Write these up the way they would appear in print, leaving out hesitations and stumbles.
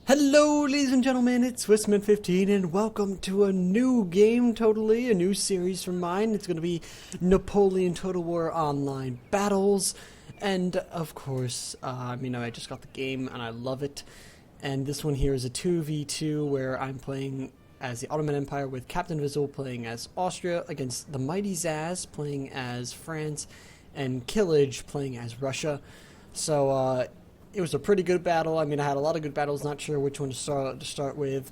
Hello, ladies and gentlemen, it's Swissman 15, and welcome to a new game, totally, a new series from mine. It's going to be Napoleon Total War Online Battles, and of course, I just got the game, and I love it. And this one here is a 2v2, where I'm playing as the Ottoman Empire, with Captain Visible playing as Austria, against the Mighty Zaz playing as France, and Killage playing as Russia. So, it was a pretty good battle. I mean, I had a lot of good battles, not sure which one to start with.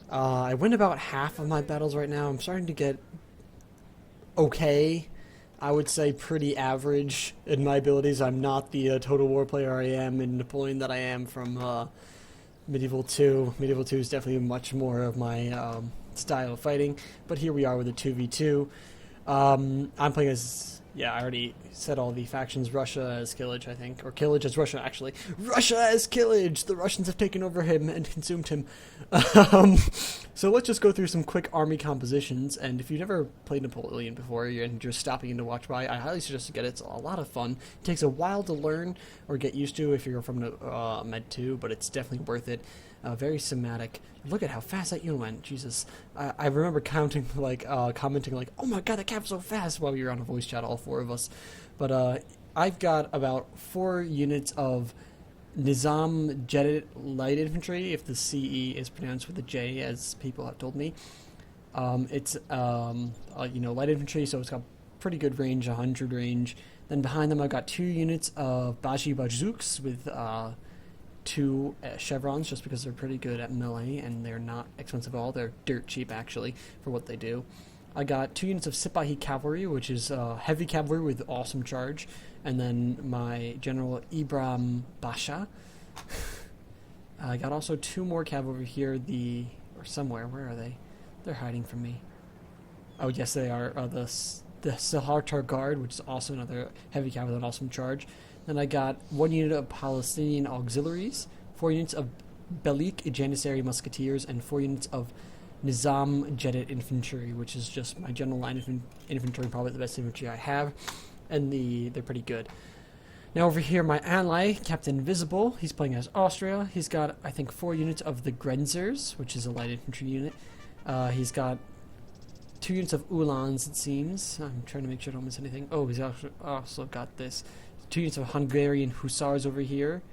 I win about half of my battles right now. I'm starting to get okay. I would say pretty average in my abilities. I'm not the Total War player I am in Napoleon that I am from Medieval 2. Medieval 2 is definitely much more of my style of fighting. But here we are with a 2v2. I'm playing as... Yeah, I already said all the factions. Russia as Killage, I think. Or Killage as Russia, actually. Russia as Killage! The Russians have taken over him and consumed him. So let's just go through some quick army compositions. And if you've never played Napoleon before and you're stopping in to watch by, I highly suggest you get it. It's a lot of fun. It takes a while to learn or get used to if you're from Med 2, but it's definitely worth it. Very somatic. Look at how fast that unit went. Jesus. I remember commenting like, oh my god, that cap so fast while we were on a voice chat, all four of us. But I've got about 4 units of Nizam Jetted Light Infantry, if the CE is pronounced with a J, as people have told me. It's light infantry, so it's got pretty good range, 100 range. Then behind them I've got 2 units of Bashi Bajouks with 2 chevrons, just because they're pretty good at melee and they're not expensive at all. They're dirt cheap, actually, for what they do. I got 2 units of Sipahi cavalry, which is heavy cavalry with awesome charge, and then my general Ibrahim Basha. I got also 2 more cavalry here, or somewhere. Where are they? They're hiding from me. Oh yes, they are. The Sahartar Guard, which is also another heavy cavalry with awesome charge. Then I got 1 unit of Palestinian auxiliaries, 4 units of Belik Janissary musketeers, and 4 units of Nizam Jetted infantry, which is just my general line infantry, probably the best infantry I have, and they're pretty good. Now over here, my ally, Captain Visible, he's playing as Austria. He's got, I think, 4 units of the Grenzers, which is a light infantry unit. He's got 2 units of Uhlans, it seems. I'm trying to make sure I don't miss anything. Oh, he's also got this. 2 units of Hungarian Hussars over here.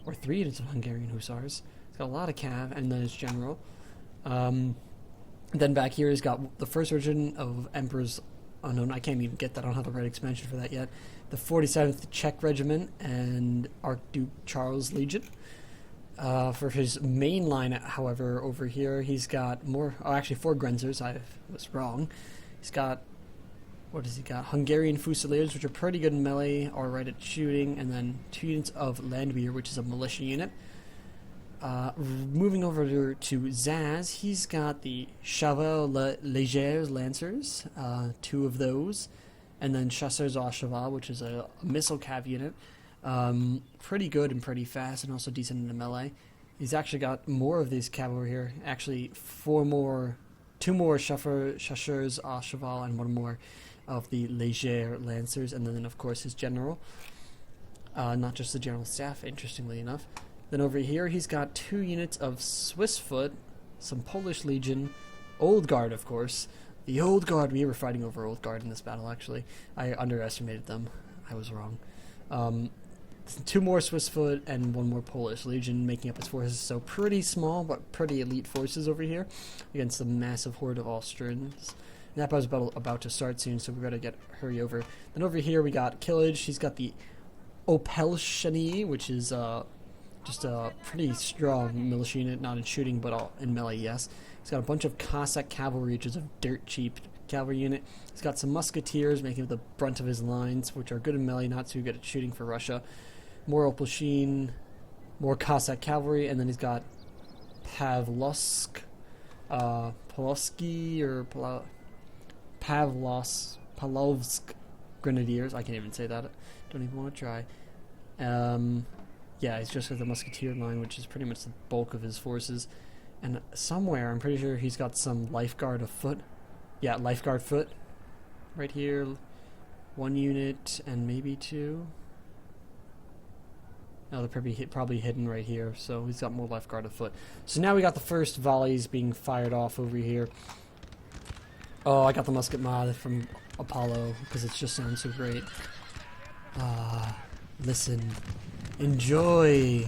Or 3 units of Hungarian Hussars. He's got a lot of cav, and then his general. Then back here he's got the first version of Emperor's Unknown. I can't even get that. I don't have the right expansion for that yet. The 47th Czech Regiment and Archduke Charles Legion. For his main line, however, over here he's got more... Oh, actually 4 Grenzers. I was wrong. He's got... What does he got? Hungarian Fusiliers, which are pretty good in melee, or right at shooting, and then 2 units of Landwehr, which is a militia unit. Moving over to Zaz, he's got the Cheval Légers Lancers, 2 of those, and then Chasseurs à Cheval, which is a missile cav unit. Pretty good and pretty fast, and also decent in the melee. He's actually got more of these cavalry here. Actually, 2 more Chasseurs à Cheval, and 1 more of the Légers Lancers, and then of course his general. Not just the general staff, interestingly enough. Then over here he's got 2 units of Swiss Foot, some Polish Legion, Old Guard, of course. The Old Guard, we were fighting over Old Guard in this battle, actually. I underestimated them. I was wrong. 2 more Swiss Foot and 1 more Polish Legion making up his forces. So pretty small but pretty elite forces over here against the massive horde of Austrians. And that battle's about to start soon, so we better hurry over. Then over here we got Killage. He's got the Opelshani, which is just a pretty strong militia unit, not in shooting but in melee, yes. He's got a bunch of Cossack cavalry, which is a dirt cheap cavalry unit. He's got some musketeers making up the brunt of his lines, which are good in melee, not too good at shooting for Russia. More Opelshine, more Cossack cavalry, and then he's got Pavlovsk Grenadiers. I can't even say that. Don't even want to try. Yeah, he's just got the musketeer line, which is pretty much the bulk of his forces. And somewhere, I'm pretty sure he's got some lifeguard of foot. Yeah, lifeguard foot. Right here. 1 unit and maybe 2. They're probably hidden right here, so he's got more left guard afoot. So now we got the first volleys being fired off over here. Oh, I got the musket mod from Apollo because it just sounds so great. Listen, enjoy.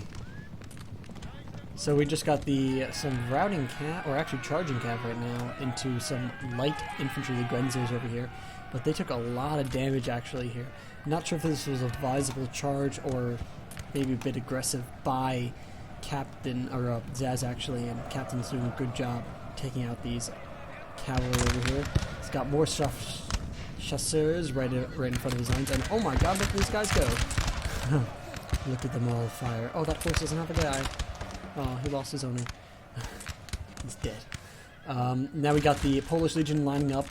So we just got some routing cav, or actually charging cav right now, into some light infantry, the Grenzers over here. But they took a lot of damage actually here. Not sure if this was a advisable charge or maybe a bit aggressive by Captain, or Zaz actually, and Captain's doing a good job taking out these cavalry over here. He's got more chasseurs right in front of his lines, and oh my god, look at these guys go! Look at them all fire. Oh, that horse doesn't have a guy. Oh, he lost his owner. He's dead. Now we got the Polish Legion lining up.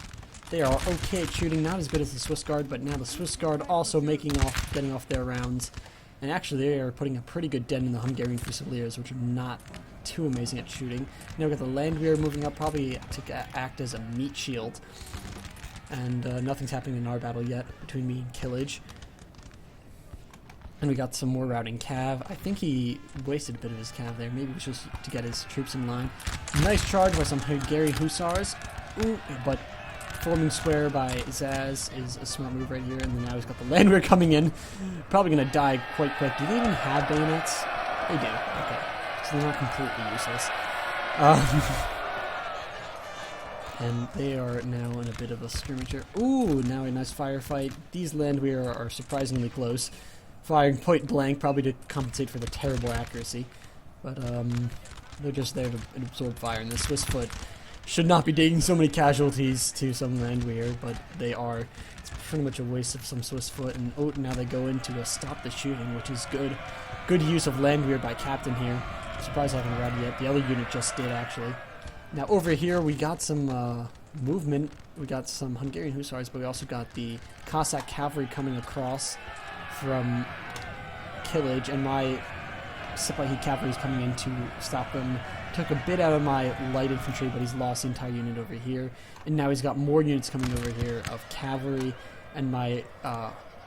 They are okay at shooting, not as good as the Swiss Guard, but now the Swiss Guard also getting off their rounds. And actually they are putting a pretty good dent in the Hungarian Fusiliers, which are not too amazing at shooting. Now we got the Landwehr moving up, probably to act as a meat shield. And nothing's happening in our battle yet between me and Killage. And we got some more routing cav. I think he wasted a bit of his cav there. Maybe it was just to get his troops in line. Nice charge by some Hungarian Hussars. Ooh, but forming square by Zaz is a smart move right here. And then now he's got the Landwehr coming in. Probably going to die quite quick. Do they even have bayonets? They do. Okay. So they're not completely useless. And they are now in a bit of a skirmish here. Ooh, now a nice firefight. These Landwehr are surprisingly close. Firing point blank, probably to compensate for the terrible accuracy. But they're just there to absorb fire. And the Swiss foot should not be taking so many casualties to some Landwehr, but they are. It's pretty much a waste of some Swiss foot. And oh, now they go into a stop the shooting, which is good. Good use of Landwehr by Captain here. I'm surprised I haven't arrived yet. The other unit just did, actually. Now over here we got some movement. We got some Hungarian Hussars, but we also got the Cossack cavalry coming across from Killage, and my Sipahi cavalry is coming in to stop them. Took a bit out of my light infantry, but he's lost the entire unit over here. And now he's got more units coming over here of cavalry, and my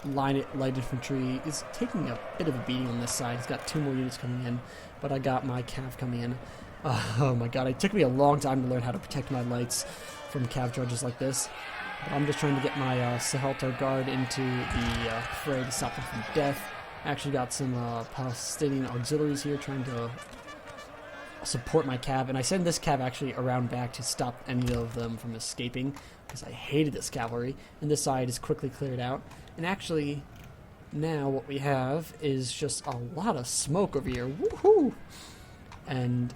light infantry is taking a bit of a beating on this side. He's got 2 more units coming in, but I got my cav coming in. Oh my god, it took me a long time to learn how to protect my lights from cav charges like this. But I'm just trying to get my Saheltar guard into the fray to stop them from death. Actually got some Palestinian auxiliaries here trying to support my cav. And I send this cav actually around back to stop any of them from escaping, because I hated this cavalry. And this side is quickly cleared out. And actually, now what we have is just a lot of smoke over here. Woohoo! And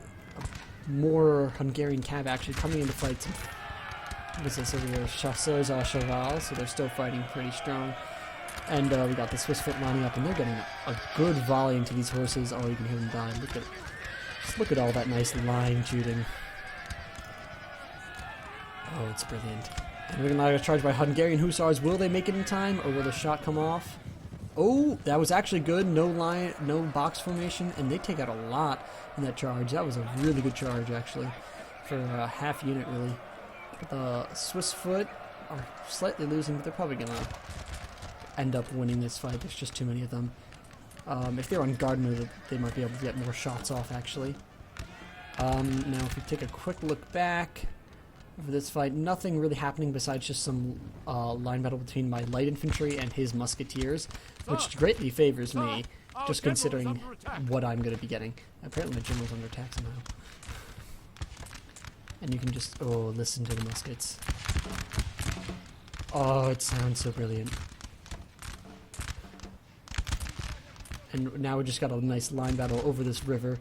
more Hungarian cav actually coming in to fight some. What is this over here? Chasseurs à cheval, so they're still fighting pretty strong. And we got the Swiss foot lining up, and they're getting a good volley into these horses. Oh, you can hear them die. Just look at all that nice line shooting. Oh, it's brilliant. And we're going to charge by Hungarian Hussars. Will they make it in time, or will the shot come off? Oh, that was actually good. No line, no box formation, and they take out a lot in that charge. That was a really good charge, actually, for a half unit, really. But the Swiss foot are slightly losing, but they're probably going to end up winning this fight. There's just too many of them. If they're on guard mode, they might be able to get more shots off, actually. Now, if we take a quick look back over this fight, nothing really happening besides just some line battle between my light infantry and his musketeers, which greatly favors me, just considering what I'm going to be getting. Apparently my general's under attack somehow. And you can just, oh, listen to the muskets. Oh, it sounds so brilliant. And now we just got a nice line battle over this river.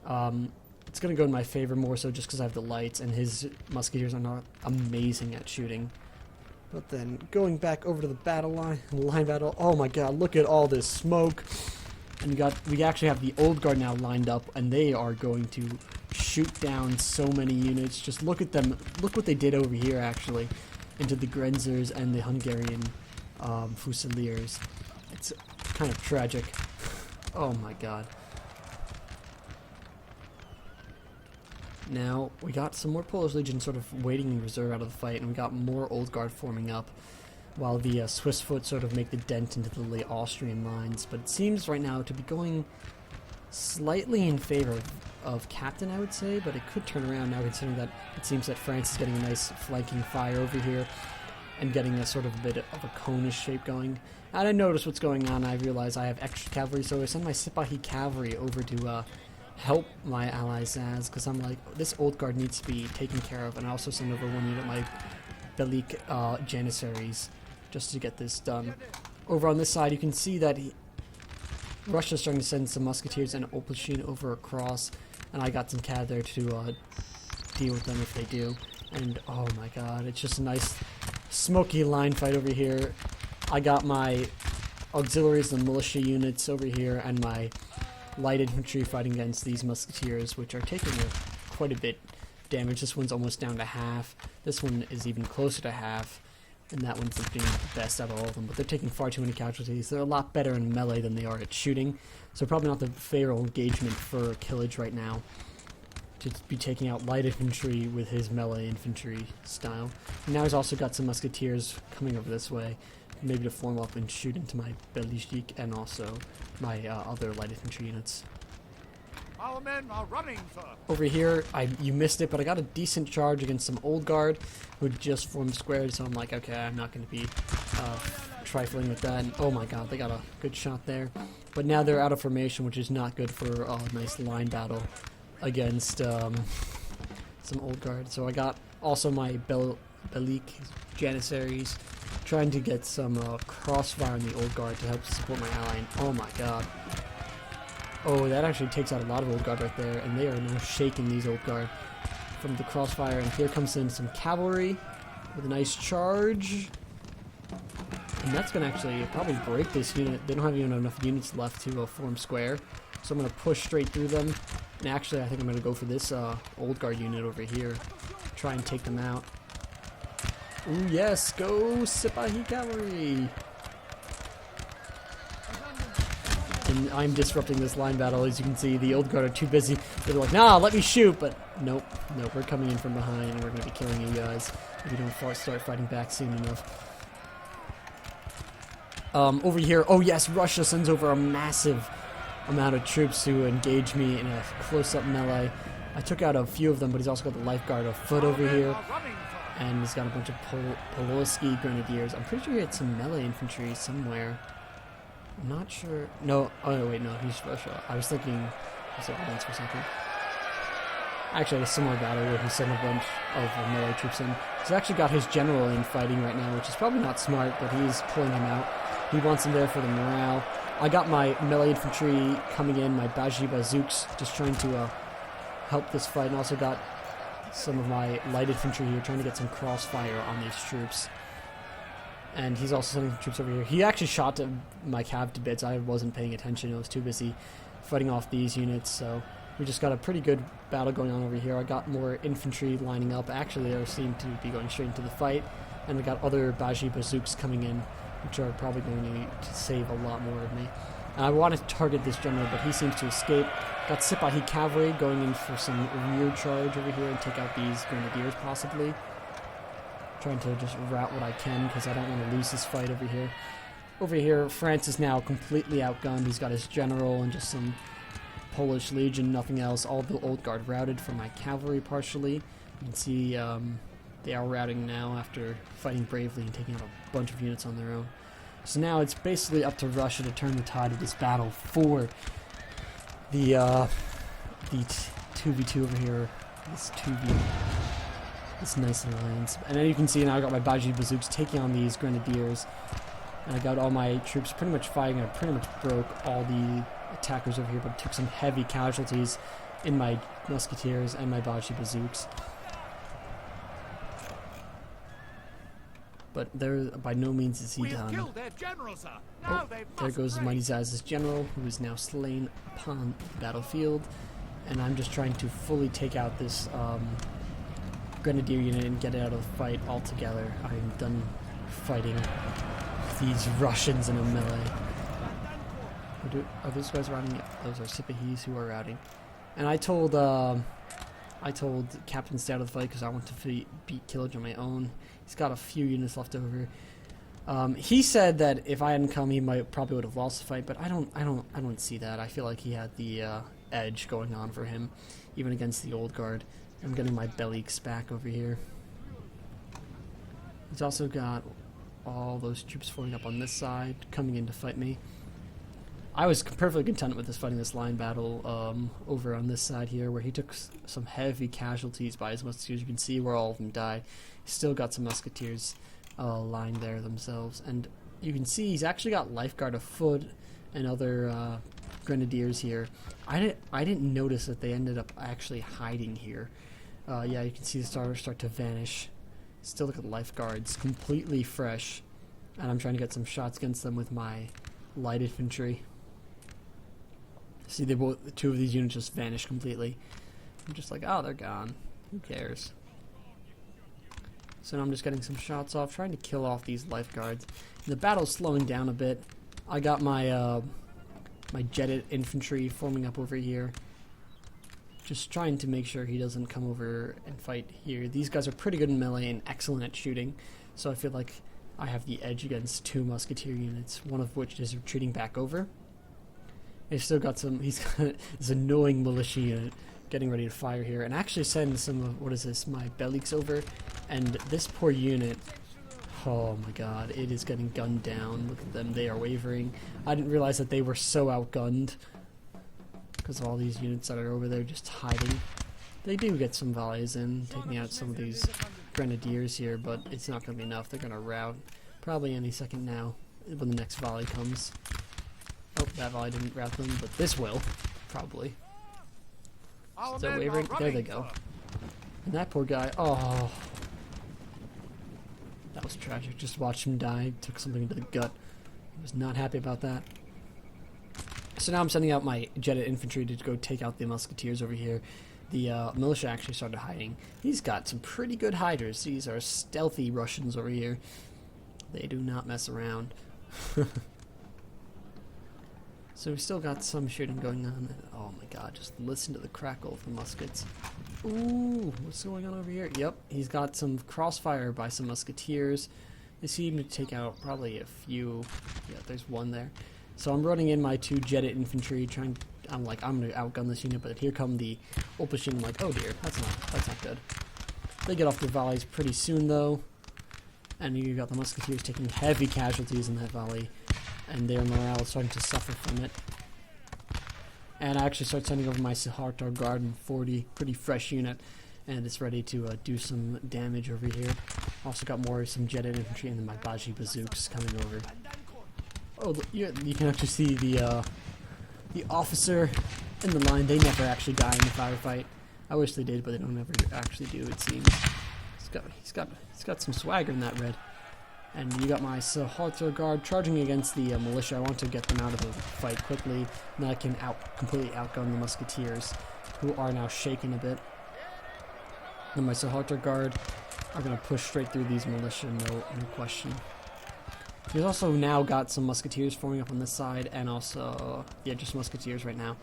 It's going to go in my favor more so just because I have the lights, and his musketeers are not amazing at shooting. But then going back over to the battle line battle, oh my god, look at all this smoke. And we actually have the old guard now lined up, and they are going to shoot down so many units. Just look at them. Look what they did over here, actually, into the Grenzers and the Hungarian Fusiliers. It's kind of tragic. Oh my god. Now, we got some more Polish Legion sort of waiting in reserve out of the fight, and we got more Old Guard forming up. while the Swiss foot sort of make the dent into the late Austrian lines. But it seems right now to be going slightly in favor of Captain, I would say, but it could turn around now considering that it seems that France is getting a nice flanking fire over here and getting a sort of a bit of a conish shape going. And I notice what's going on. I realize I have extra cavalry, so I send my Sipahi cavalry over to help my ally Zaz, because I'm like, this old guard needs to be taken care of, and I also send over one unit of my Belik Janissaries just to get this done. Over on this side, you can see that Russia's starting to send some musketeers and Opalsheen over across, and I got some cav there to deal with them if they do. And oh my god, it's just a nice smoky line fight over here. I got my auxiliaries, the militia units over here, and my light infantry fighting against these musketeers, which are taking quite a bit damage. This one's almost down to half. This one is even closer to half. And that one's being the best out of all of them. But they're taking far too many casualties. They're a lot better in melee than they are at shooting. So probably not the favorable engagement for Killage right now, to be taking out light infantry with his melee infantry style. And now he's also got some musketeers coming over this way, maybe to form up and shoot into my Belgique and also my other light infantry units. Our men are running, sir. Over here, you missed it, but I got a decent charge against some old guard who just formed squared, so I'm like, okay, I'm not going to be trifling with that. And oh my god, they got a good shot there. But now they're out of formation, which is not good for a nice line battle against some old guard. So I got also my Belik Janissaries trying to get some crossfire on the old guard to help support my ally. And oh my god. Oh, that actually takes out a lot of old guard right there, and they are now shaking these old guard from the crossfire. And here comes in some cavalry with a nice charge. And that's going to actually probably break this unit. They don't have even enough units left to form square. So I'm going to push straight through them. And actually, I think I'm going to go for this old guard unit over here. Try and take them out. Ooh, yes, go Sipahi cavalry! And I'm disrupting this line battle. As you can see, the old guard are too busy. They're like, nah, let me shoot, but nope, we're coming in from behind and we're going to be killing you guys if you don't start fighting back soon enough. Over here, oh yes, Russia sends over a massive amount of troops to engage me in a close-up melee. I took out a few of them, but he's also got the lifeguard of foot over here. And he's got a bunch of Poloski grenadiers. I'm pretty sure he had some melee infantry somewhere. I'm not sure. No. Oh, wait, no. He's Russia. I was thinking. He's over once for a second. Actually, had a similar battle where he sent a bunch of melee troops in. He's actually got his general in fighting right now, which is probably not smart, but he's pulling him out. He wants him there for the morale. I got my melee infantry coming in, my Baji Bazooks, just trying to help this fight, and also got some of my light infantry here trying to get some crossfire on these troops. And he's also sending troops over here. He actually shot my cav to bits. I wasn't paying attention. I was too busy fighting off these units. So we just got a pretty good battle going on over here. I got more infantry lining up. Actually, they seem to be going straight into the fight. And we got other Baji Bazooks coming in, which are probably going to save a lot more of me. And I want to target this general, but he seems to escape. Got Sipahi cavalry going in for some rear charge over here and take out these grenadiers possibly. Trying to just route what I can because I don't want to lose this fight over here. Over here, France is now completely outgunned. He's got his general and just some Polish legion, nothing else. All the old guard routed from my cavalry partially. You can see they are routing now after fighting bravely and taking out a bunch of units on their own. So now it's basically up to Russia to turn the tide of this battle for the 2v2 over here. This 2v. This nice alliance. And then you can see now I got my Baji Bazooks taking on these grenadiers. And I got all my troops pretty much fighting. I pretty much broke all the attackers over here, but took some heavy casualties in my musketeers and my Baji Bazooks. But there, by no means is he done. Oh, there goes Mighty Zaz's general, who is now slain upon the battlefield. And I'm just trying to fully take out this grenadier unit and get it out of the fight altogether. I'm done fighting these Russians in a melee. Are those guys routing? Yeah, those are Sipahis who are routing. And I told Captain to stay out of the fight because I want to beat Killage on my own. He's got a few units left over. He said that if I hadn't come, he probably would have lost the fight, but I don't see that. I feel like he had the edge going on for him, even against the old guard. I'm getting my bellies back over here. He's also got all those troops forming up on this side, coming in to fight me. I was perfectly content with fighting this line battle over on this side here, where he took some heavy casualties by his musketeers. You can see where all of them died. He's still got some musketeers lying there themselves, and you can see he's actually got lifeguard afoot and other grenadiers here. I didn't notice that they ended up actually hiding here. Yeah, you can see the stars start to vanish. Still look at the lifeguards, completely fresh, and I'm trying to get some shots against them with my light infantry. See, the two of these units just vanished completely. I'm just like, oh, they're gone. Who cares? So now I'm just getting some shots off, trying to kill off these lifeguards. The battle's slowing down a bit. I got my my jetted infantry forming up over here. Just trying to make sure he doesn't come over and fight here. These guys are pretty good in melee and excellent at shooting, so I feel like I have the edge against two musketeer units, one of which is retreating back over. He's still got some, he's got this annoying militia unit getting ready to fire here, and actually send some of, what is this, my bellies over, and this poor unit, oh my god, it is getting gunned down. Look at them, they are wavering. I didn't realize that they were so outgunned, because of all these units that are over there just hiding. They do get some volleys in, taking out some of these grenadiers here, but it's not going to be enough. They're going to rout probably any second now when the next volley comes. Oh, that volley didn't rout them, but this will, probably. Still wavering. There they go. And that poor guy, oh. That was tragic. Just watched him die. Took something into the gut. I was not happy about that. So now I'm sending out my jetted infantry to go take out the musketeers over here. The militia actually started hiding. He's got some pretty good hiders. These are stealthy Russians over here. They do not mess around. So we still got some shooting going on. Oh my god, just listen to the crackle of the muskets. Ooh, what's going on over here? Yep, he's got some crossfire by some musketeers. They seem to take out probably a few. Yeah, there's one there. So I'm running in my two jetted infantry, I'm like, I'm gonna outgun this unit, but here come the Opposition. I'm like, oh dear, that's not good. They get off their volleys pretty soon though, and you got the musketeers taking heavy casualties in that volley, and their morale is starting to suffer from it. And I actually start sending over my Sahartar Guard in 40, pretty fresh unit, and it's ready to do some damage over here. Also got some jetted infantry, and then my Baji bazooks coming over. Oh, you can actually see the officer in the line. They never actually die in the firefight. I wish they did, but they don't ever actually do, it seems. He's got some swagger in that red. And you got my Sahartar Guard charging against the militia. I want to get them out of the fight quickly, and I can completely outgun the musketeers, who are now shaken a bit. And my Sahartar Guard are going to push straight through these militia, no question. He's also now got some musketeers forming up on this side, and also, yeah, just musketeers right now.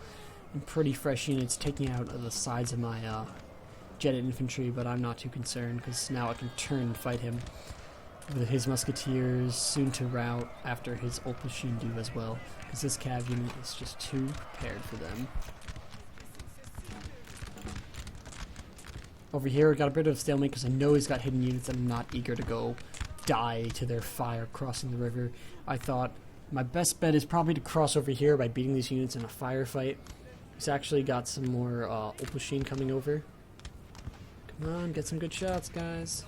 And pretty fresh units taking out the sides of my jetted infantry, but I'm not too concerned, because now I can turn and fight him with his musketeers, soon to rout after his Opposition do as well, because this cav unit is just too prepared for them. Over here, I got a bit of a stalemate, because I know he's got hidden units, and I'm not eager to go die to their fire crossing the river. I thought my best bet is probably to cross over here by beating these units in a firefight. He's actually got some more Opposition coming over. Come on, get some good shots, guys.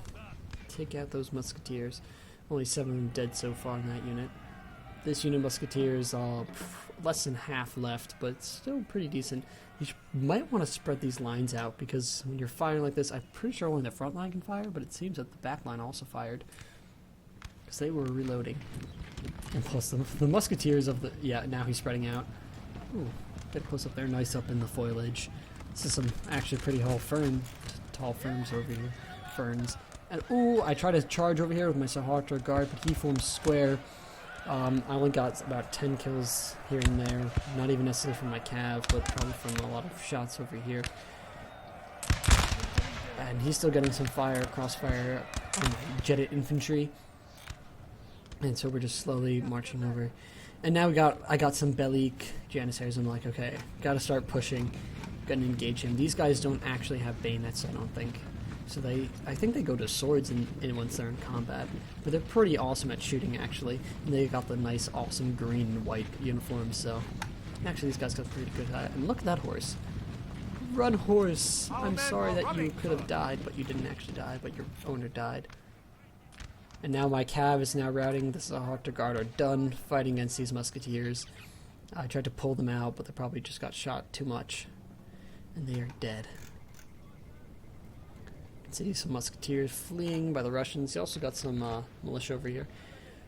Take out those musketeers. Only 7 of them dead so far in that unit. This unit musketeers, less than half left, but still pretty decent. You might want to spread these lines out, because when you're firing like this, I'm pretty sure only the front line can fire, but it seems that the back line also fired, because they were reloading. And plus the musketeers of the, yeah, now he's spreading out. Ooh, get close up there, nice up in the foliage. This is some actually pretty tall ferns over here, ferns. And ooh, I try to charge over here with my Sahartar Guard, but he forms square. I only got about 10 kills here and there, not even necessarily from my cav, but probably from a lot of shots over here. And he's still getting some crossfire on my jetted infantry. And so we're just slowly marching over. And now I got some Bellic Janissaries. I'm like, okay, gotta start pushing. Gotta engage him. These guys don't actually have bayonets, I don't think. So I think they go to swords once they're in combat. But they're pretty awesome at shooting, actually. And they got the nice, awesome green and white uniforms, so... Actually, these guys got pretty good at it. And look at that horse. Run, horse! I'm sorry that you could have died, but you didn't actually die, but your owner died. And now my cav is now routing. The Sahara Guard are done fighting against these musketeers. I tried to pull them out, but they probably just got shot too much. And they are dead. You can see some musketeers fleeing by the Russians. You also got some militia over here.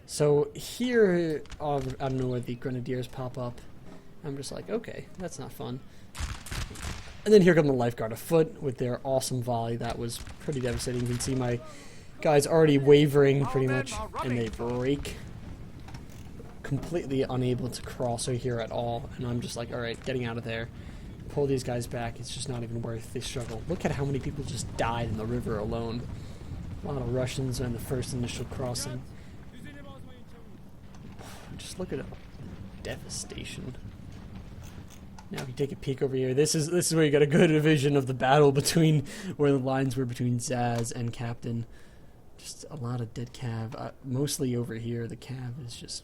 So here, out of nowhere, the grenadiers pop up. I'm just like, okay, that's not fun. And then here come the Life Guard afoot with their awesome volley. That was pretty devastating. You can see my guys already wavering pretty much, and they break. Completely unable to cross over here at all. And I'm just like, alright, getting out of there. Pull these guys back. It's just not even worth the struggle. Look at how many people just died in the river alone. A lot of Russians in the first initial crossing. Just look at it. Devastation. Now if you take a peek over here, this is where you get a good vision of the battle between where the lines were between Zaz and Captain. Just a lot of dead cav. Mostly over here, the cav is just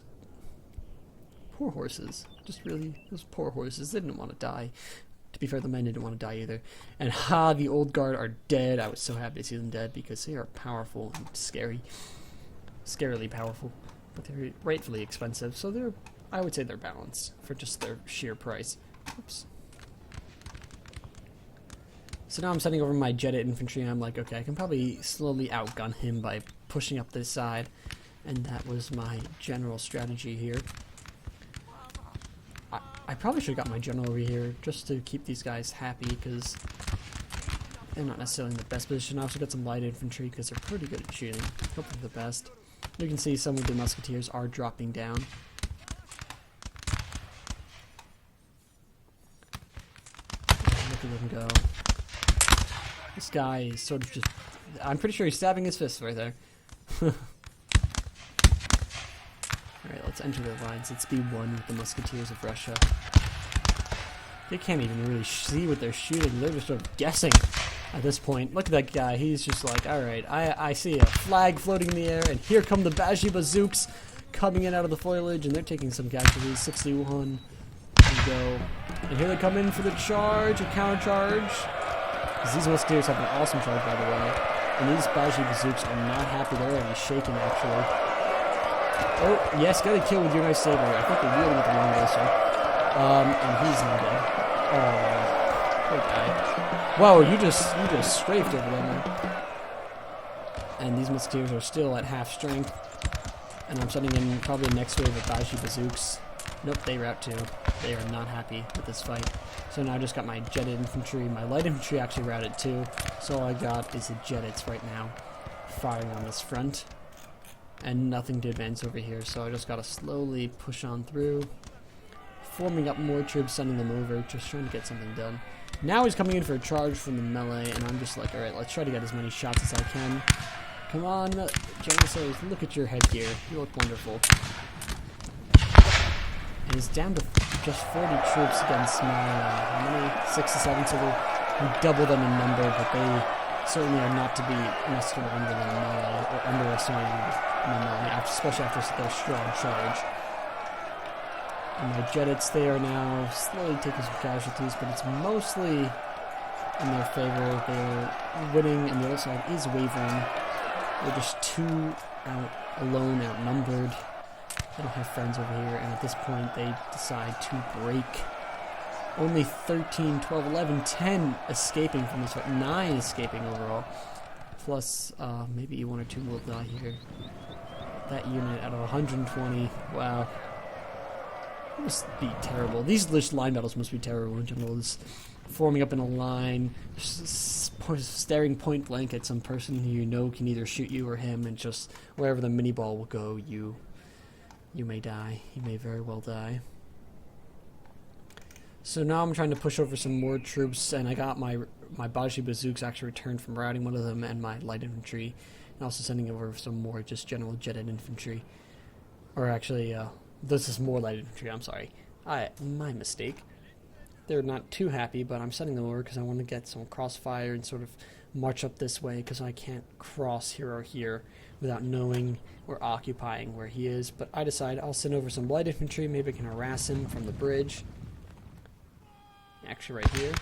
poor horses. Just really those poor horses. They didn't want to die. To be fair, the men didn't want to die either. And the old guard are dead. I was so happy to see them dead because they are powerful and scary, scarily powerful, but they're rightfully expensive. So I would say they're balanced for just their sheer price. Oops. So now I'm sending over my jetted infantry, and I'm like, okay, I can probably slowly outgun him by pushing up this side, and that was my general strategy here. I probably should have got my general over here just to keep these guys happy, because they're not necessarily in the best position. I also got some light infantry because they're pretty good at shooting. Hope they're the best. You can see some of the musketeers are dropping down. Look at them go. This guy is sort of just... I'm pretty sure he's stabbing his fists right there. Alright, let's enter their lines. Let's be one with the musketeers of Russia. They can't even really see what they're shooting. They're just sort of guessing at this point. Look at that guy. He's just like, alright, I see a flag floating in the air, and here come the Baji bazooks coming in out of the foliage, and they're taking some casualties. 61. There we go. And here they come in for the charge, a counter charge. These musketeers have an awesome charge, by the way. And these Baji bazooks are not happy. They're already shaking, actually. Oh, yes, got a kill with your nice saber. I think they're wielding with the long racer. And he's not dead. Oh, poor guy. Whoa, you just strafed over them. And these musketeers are still at half strength. And I'm sending in probably the next wave of Baji bazooks. Nope, they rout too. They are not happy with this fight. So now I just got my jetted infantry. My light infantry actually routed too. So all I got is the jetteds right now, firing on this front. And nothing to advance over here, so I just gotta slowly push on through. Forming up more troops, sending them over, just trying to get something done. Now he's coming in for a charge from the melee, and I'm just like, alright, let's try to get as many shots as I can. Come on, Janissaries, look at your headgear. You look wonderful. And he's down to just 40 troops against my, how many? 67, so we double them in number, but they certainly are not to be messed around with in melee, or underestimated in melee, especially after their strong charge. And my jetteds, they are now slowly taking some casualties, but it's mostly in their favor. They're winning, and the other side is wavering. They're just too alone, outnumbered. They don't have friends over here, and at this point they decide to break. Only 13, 12, 11, 10 escaping from this fight. 9 escaping overall. Plus, maybe 1 or 2 will die here. That unit out of 120. Wow. It must be terrible. These line battles must be terrible in general. Just forming up in a line, staring point blank at some person who you know can either shoot you or him, and just wherever the mini ball will go, you may die. You may very well die. So now I'm trying to push over some more troops, and I got my Baji bazooks actually returned from routing one of them, and my light infantry, and also sending over some more just general jetted infantry. Or actually, this is more light infantry, I'm sorry. My mistake. They're not too happy, but I'm sending them over because I want to get some crossfire and sort of march up this way because I can't cross here or here without knowing or occupying where he is. But I decide I'll send over some light infantry. Maybe I can harass him from the bridge. Actually, right here.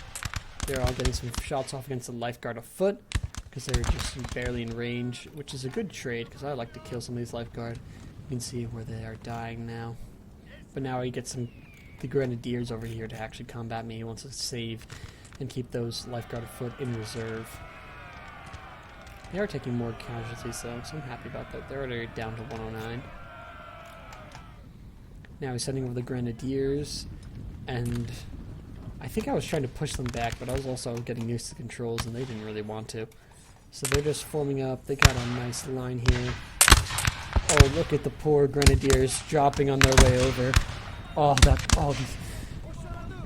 They're all getting some shots off against the lifeguard afoot because they're just barely in range, which is a good trade because I like to kill some of these lifeguard. You can see where they are dying now. But now he gets the grenadiers over here to actually combat me. He wants to save and keep those lifeguard afoot in reserve. They are taking more casualties though, so I'm happy about that. They're already down to 109. Now he's sending over the grenadiers, and I think I was trying to push them back, but I was also getting used to the controls and they didn't really want to. So they're just forming up. They got a nice line here. Oh, look at the poor grenadiers dropping on their way over.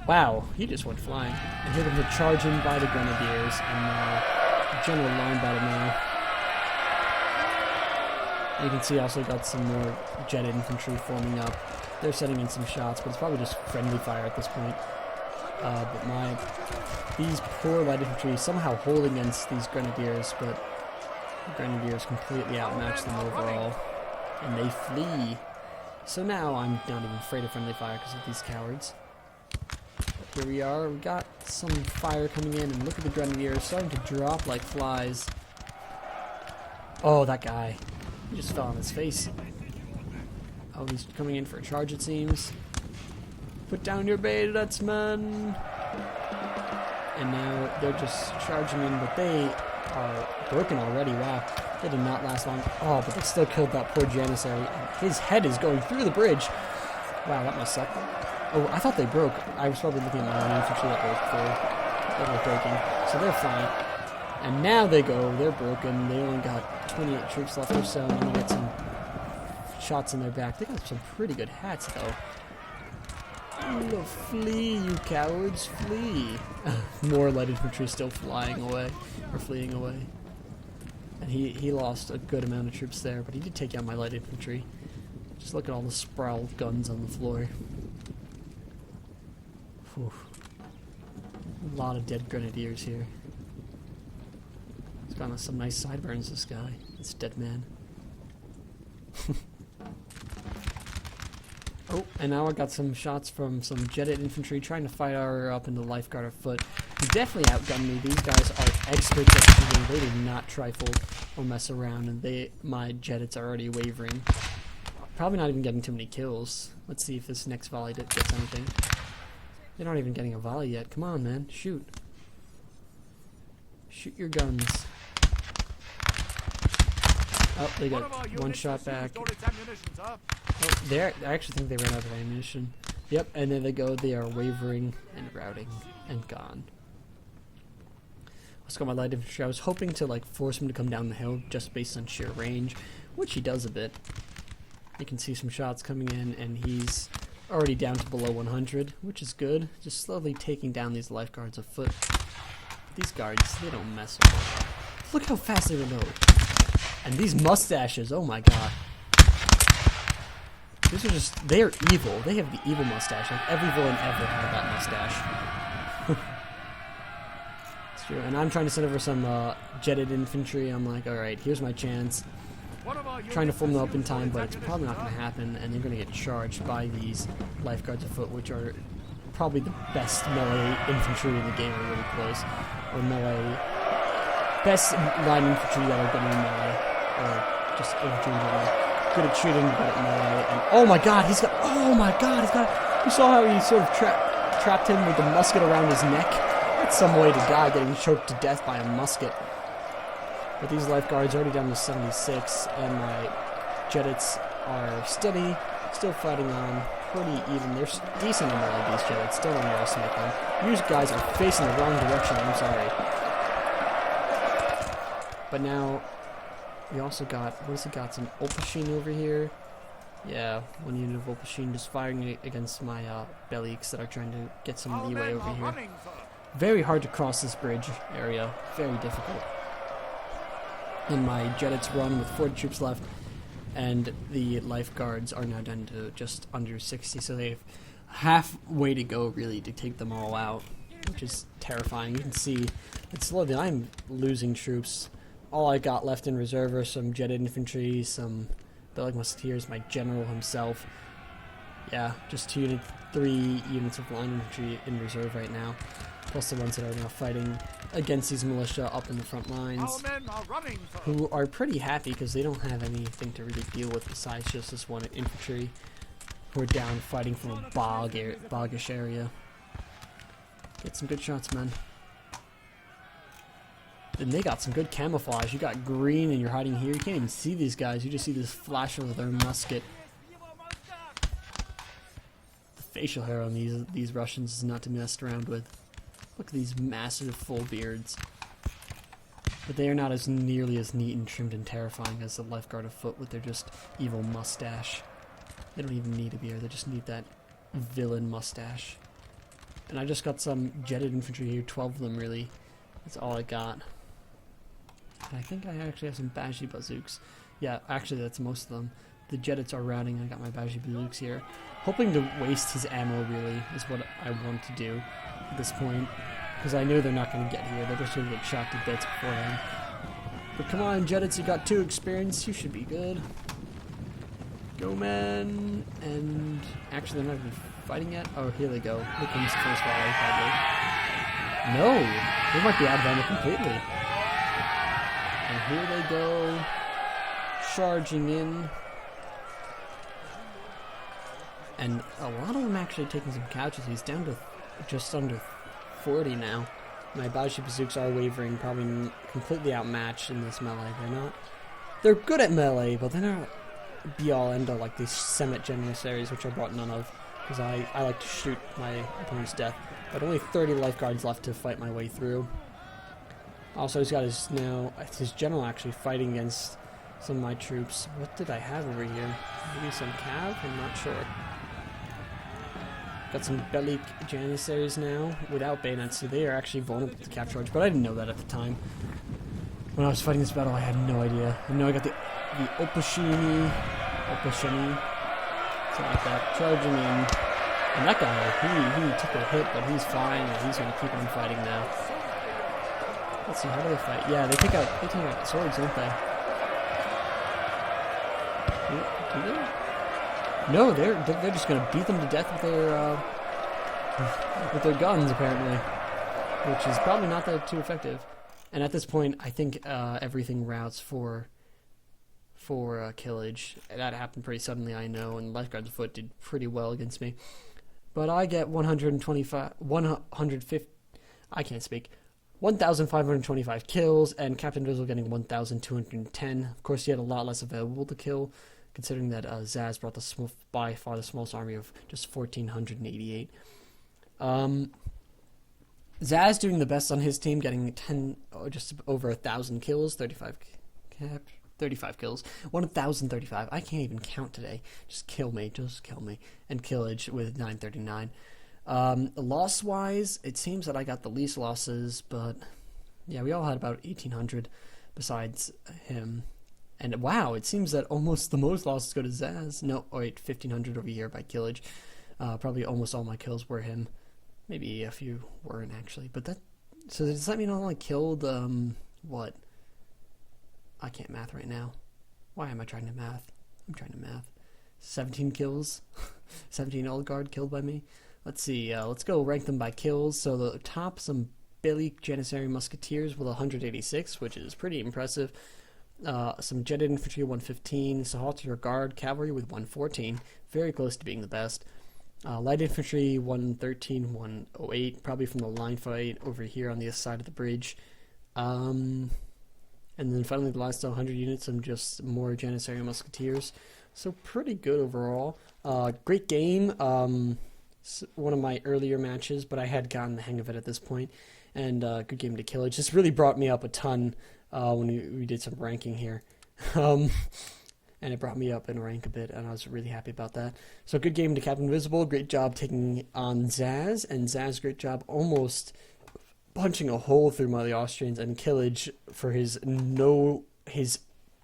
Wow, he just went flying. And here they're charging by the grenadiers, and general line battle now. You can see also got some more jet infantry forming up. They're setting in some shots, but it's probably just friendly fire at this point. But these poor light infantry somehow hold against these grenadiers, but the grenadiers completely outmatch them overall, and they flee. So now I'm not even afraid of friendly fire because of these cowards. But here we are, we got some fire coming in, and look at the grenadiers starting to drop like flies. Oh, that guy. He just fell on his face. Oh, he's coming in for a charge, it seems. Put down your bayonets, men! And now they're just charging in, but they are broken already. Wow, they did not last long. Oh, but they still killed that poor Janissary. His head is going through the bridge. Wow, that must suck. Oh, I thought they broke. I was probably looking at my own infantry that were breaking. So they're fine. And now they go. They're broken. They only got 28 troops left or so. And they get some shots in their back. They got some pretty good hats, though. Oh, flee, you cowards, flee. More light infantry still flying away, or fleeing away. And he lost a good amount of troops there, but he did take out my light infantry. Just look at all the sprawled guns on the floor. Whew. A lot of dead grenadiers here. He's got some nice sideburns, this guy. This dead man. Oh, and now I got some shots from some jetted infantry trying to fight our up into lifeguard afoot. He definitely outgunned me. These guys are experts at shooting. They did not trifle or mess around, and my jettets are already wavering. Probably not even getting too many kills. Let's see if this next volley gets anything. They're not even getting a volley yet. Come on, man. Shoot. Shoot your guns. Oh, they got one shot back. Oh, I actually think they ran out of ammunition. Yep, and then they are wavering and routing and gone. Let's go my light infantry. I was hoping to force him to come down the hill just based on sheer range, which he does a bit. You can see some shots coming in, and he's already down to below 100, which is good. Just slowly taking down these lifeguards afoot. These guards, they don't mess around. Look how fast they reload. And these mustaches, oh my god. These are just, they are evil. They have the evil mustache. Like every villain ever had that mustache. It's true. And I'm trying to send over some jetted infantry. I'm like, alright, here's my chance. Trying to form them up in time, but it's probably not going to happen. And they're going to get charged by these lifeguards afoot, which are probably the best melee infantry in the game, or really close. Or melee. Best line infantry that are going to be melee. Or just infantry in general. Good at shooting, good at melee, and oh my god, he's got, you saw how he sort of trapped him with the musket around his neck? That's some way to die, getting choked to death by a musket. But these lifeguards are already down to 76, and my jettets are steady, still fighting on, pretty even. They're decent in melee, these jettets, don't underestimate them. You guys are facing the wrong direction, I'm sorry. But now, we also got, what has he got, some Opashine over here? Yeah, one unit of Opashine just firing against my Belliks that are trying to get some leeway over here. Very hard to cross this bridge area, very difficult. And my jettets run with 40 troops left. and the lifeguards are now down to just under 60, so they have halfway to go really to take them all out, which is terrifying. You can see it's slowly. I'm losing troops. All I got left in reserve are some jet infantry, some Belgic musketeers, my general himself. Yeah, just 3 units of line infantry in reserve right now, plus the ones that are now fighting against these militia up in the front lines, Our men are running, sir. who are pretty happy because they don't have anything to really deal with besides just this one infantry who are down fighting from a boggish area. Get some good shots, man. And they got some good camouflage. You got green and you're hiding here. You can't even see these guys. You just see this flash of their musket. The facial hair on these Russians is not to be messed around with. Look at these massive full beards. But they are not as nearly as neat and trimmed and terrifying as the lifeguard afoot with their just evil mustache. They don't even need a beard. They just need that villain mustache. And I just got some jetted infantry here. 12 of them, really. That's all I got. And I think I actually have some Baji bazooks. Yeah, actually that's most of them. The Jettits are routing. I got my Baji bazooks here. Hoping to waste his ammo, really, is what I want to do at this point. Because I know they're not going to get here. They're just going to get shot to bits beforehand. But come on, Jettits, you got 2 experience. You should be good. Go, man. And actually, they're not even fighting yet. Oh, here they go. Here comes the first volley, probably. No! They might be out of ammo completely. And here they go. Charging in. And a lot of them actually taking some casualties. Down to just under 40 now. My Baji bazooks are wavering, probably completely outmatched in this melee. They're good at melee, but they're not be-all end-all like these Semet Janissaries, which I brought none of, because I like to shoot my opponent's death. But only 30 lifeguards left to fight my way through. Also, he's got his general actually fighting against some of my troops. What did I have over here? Maybe some cav? I'm not sure. Got some Belgic Janissaries now without bayonets, so they are actually vulnerable to cav charge, but I didn't know that at the time. When I was fighting this battle, I had no idea. I know I got the Opashini, something like that, charging in. And that guy, he took a hit, but he's fine, and he's going to keep on fighting now. Let's see, how do they fight? Yeah, they take out swords, don't they? Do they? No, they're just going to beat them to death with their guns, apparently, which is probably not that too effective. And at this point, I think everything routes for killage. That happened pretty suddenly, I know, and Lifeguard's Foot did pretty well against me. But I get 1,525 kills, and Captain Drizzle getting 1,210. Of course, he had a lot less available to kill, considering that Zaz brought by far the smallest army of just 1,488. Zaz doing the best on his team, getting just over 1,000 kills, 35 kills, 1,035. I can't even count today. Just kill me. And Killage with 939. Loss-wise, it seems that I got the least losses, but yeah, we all had about 1,800 besides him. And wow, it seems that almost the most losses go to Zaz. No, wait, 1,500 over here by Killage. Probably almost all my kills were him. Maybe a few weren't actually, but so does that mean I only killed, what? I can't math right now. Why am I trying to math? I'm trying to math. 17 kills? 17 old guard killed by me? Let's see, let's go rank them by kills. So the top, some Belgic Janissary Musketeers with 186, which is pretty impressive. Some jetted infantry 115, Sahaltier Guard Cavalry with 114, very close to being the best. Light infantry 113, 108, probably from the line fight over here on the other side of the bridge. And then finally the last 100 units, some just more Janissary Musketeers. So pretty good overall. Great game. One of my earlier matches, but I had gotten the hang of it at this point. And good game to Killage. This really brought me up a ton when we did some ranking here. And it brought me up in rank a bit, and I was really happy about that. So good game to Captain Invisible. Great job taking on Zaz, and Zaz, great job almost punching a hole through the Austrians, and Killage for his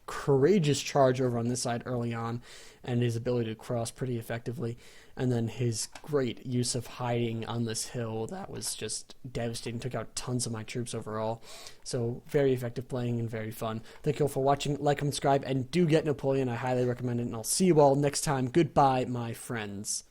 courageous charge over on this side early on, and his ability to cross pretty effectively, and then his great use of hiding on this hill that was just devastating, took out tons of my troops overall. So very effective playing and very fun. Thank you all for watching. Like, comment, subscribe, and do get Napoleon. I highly recommend it, and I'll see you all next time. Goodbye, my friends.